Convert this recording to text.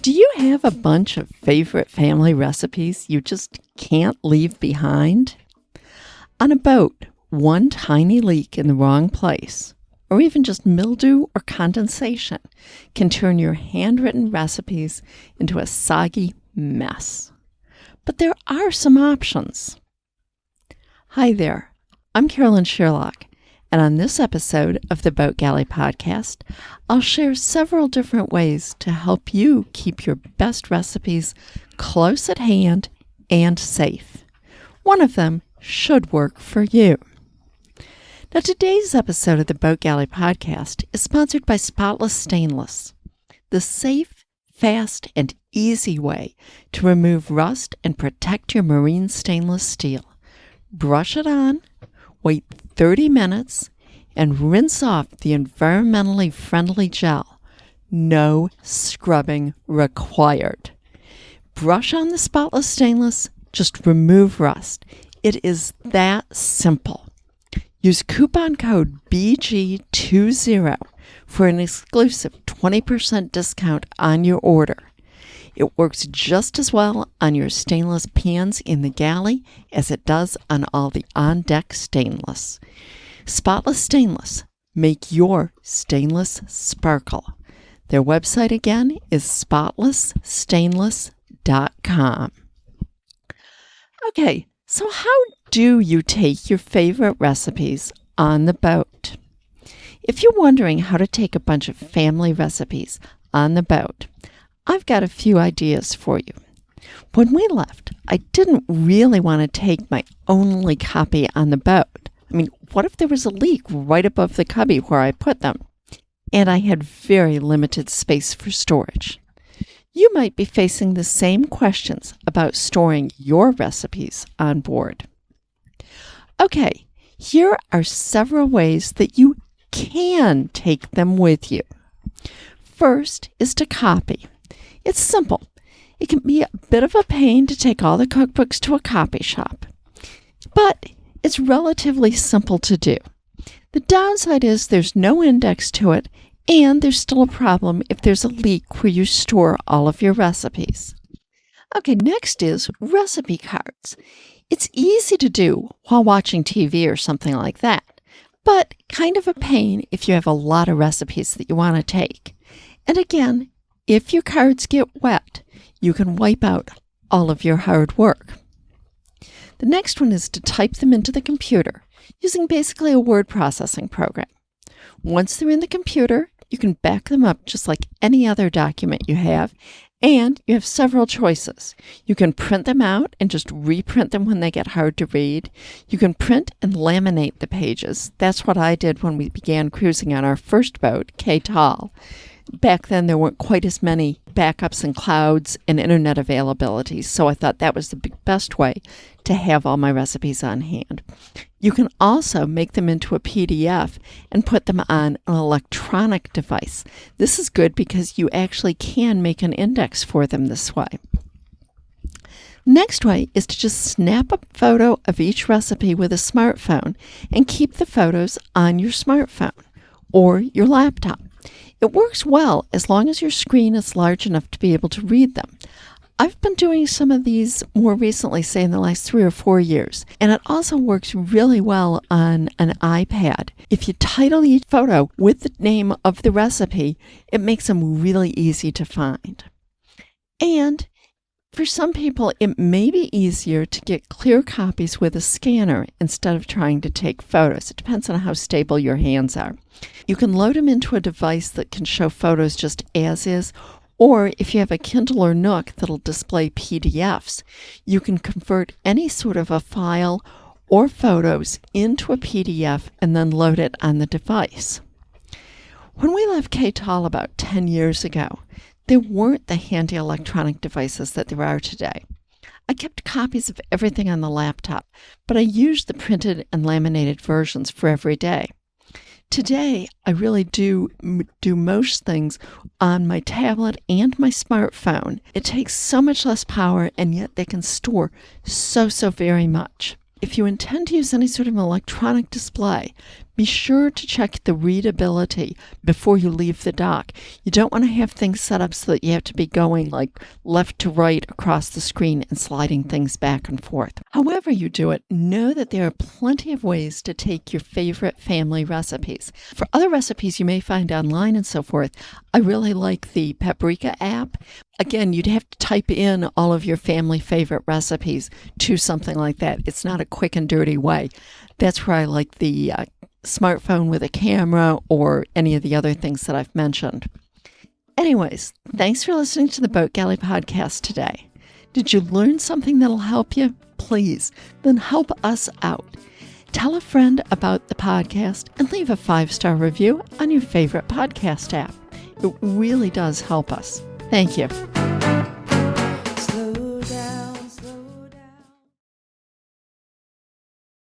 Do you have a bunch of favorite family recipes you just can't leave behind? On a boat, one tiny leak in the wrong place, or even just mildew or condensation, can turn your handwritten recipes into a soggy mess. But there are some options. Hi there, I'm Carolyn Sherlock, and on this episode of the Boat Galley Podcast, I'll share several different ways to help you keep your best recipes close at hand and safe. One of them should work for you. Now, today's episode of the Boat Galley Podcast is sponsored by Spotless Stainless, the safe, fast, and easy way to remove rust and protect your marine stainless steel. Brush it on, wait 30 minutes, and rinse off the environmentally friendly gel. No scrubbing required. Brush on the Spotless Stainless, just remove rust. It is that simple. Use coupon code BG20 for an exclusive 20% discount on your order. It works just as well on your stainless pans in the galley as it does on all the on-deck stainless. Spotless Stainless. Make your stainless sparkle. Their website again is spotlessstainless.com. Okay, so how do you take your favorite recipes on the boat? If you're wondering how to take a bunch of family recipes on the boat, I've got a few ideas for you. When we left, I didn't really want to take my only copy on the boat. I mean, what if there was a leak right above the cubby where I put them? And I had very limited space for storage. You might be facing the same questions about storing your recipes on board. Okay, here are several ways that you can take them with you. First is to copy. It's simple. It can be a bit of a pain to take all the cookbooks to a copy shop, but it's relatively simple to do. The downside is there's no index to it, and there's still a problem if there's a leak where you store all of your recipes. Okay, next is recipe cards. It's easy to do while watching TV or something like that, but kind of a pain if you have a lot of recipes that you want to take. And again, if your cards get wet, you can wipe out all of your hard work. The next one is to type them into the computer using basically a word processing program. Once they're in the computer, you can back them up just like any other document you have, and you have several choices. You can print them out and just reprint them when they get hard to read. You can print and laminate the pages. That's what I did when we began cruising on our first boat, K-Tal. Back then, there weren't quite as many backups and clouds and internet availability, so I thought that was the best way to have all my recipes on hand. You can also make them into a PDF and put them on an electronic device. This is good because you actually can make an index for them this way. Next way is to just snap a photo of each recipe with a smartphone and keep the photos on your smartphone or your laptop. It works well as long as your screen is large enough to be able to read them. I've been doing some of these more recently, say in the last 3 or 4 years, and it also works really well on an iPad. If you title each photo with the name of the recipe, it makes them really easy to find. And for some people, it may be easier to get clear copies with a scanner instead of trying to take photos. It depends on how stable your hands are. You can load them into a device that can show photos just as is, or if you have a Kindle or Nook that'll display PDFs, you can convert any sort of a file or photos into a PDF and then load it on the device. When we left K-Tal about 10 years ago, there weren't the handy electronic devices that there are today. I kept copies of everything on the laptop, but I used the printed and laminated versions for every day. Today, I really do most things on my tablet and my smartphone. It takes so much less power, and yet they can store so very much. If you intend to use any sort of electronic display, Be sure to check the readability before you leave the dock. You don't want to have things set up so that you have to be going like left to right across the screen and sliding things back and forth. However you do it, know that there are plenty of ways to take your favorite family recipes. For other recipes you may find online and so forth, I really like the Paprika app. Again, you'd have to type in all of your family favorite recipes to something like that. It's not a quick and dirty way. That's where I like the smartphone with a camera or any of the other things that I've mentioned. Anyways, thanks for listening to the Boat Galley podcast today. Did you learn something that'll help you? Please, then help us out. Tell a friend about the podcast and leave a 5-star review on your favorite podcast app. It really does help us. Thank you.